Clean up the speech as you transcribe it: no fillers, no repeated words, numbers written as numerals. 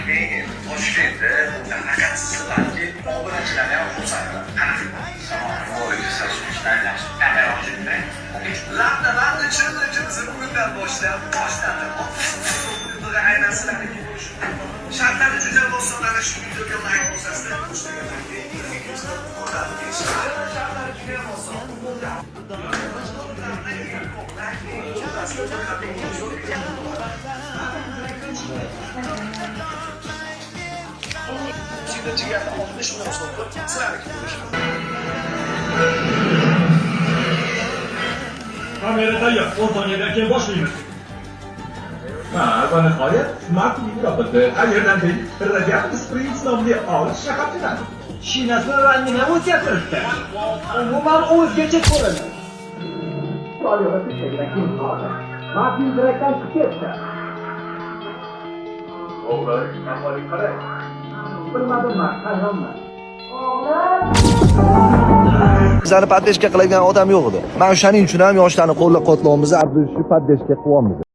Men Toshkentda faqat balki obunachilarni ham xursandman. Lavda chirni bugundan boshlab aynansizlarniki bo'lishi. Shartlari juda bo'lsin, ana shu videoga like bosasizlar. Chigarda 60 million so'm sizlarniki bo'lishi. Kamera tayyor, 10 soniyadan keyin boshlaymiz. Va nihoyat Smart TV yopildi. Qayerdan keyin Rajab Springs nomli olis shaharchadan. Shinasini rangini o'zgartiribdi. Umuman o'zgacha ko'rinadi. To'liq shekildan keyin qoldi. Martin direktdan chiqib ketdi. O'g'lim, ahvoling qalay? Bilmadim, hayronman. Bizani poddeshka qiladigan odam yo'q edi. Mana o'shaning uchun ham yoshlarni qo'llab-quvvatlaymiz, Abdulshuk poddeshka qilyapmiz.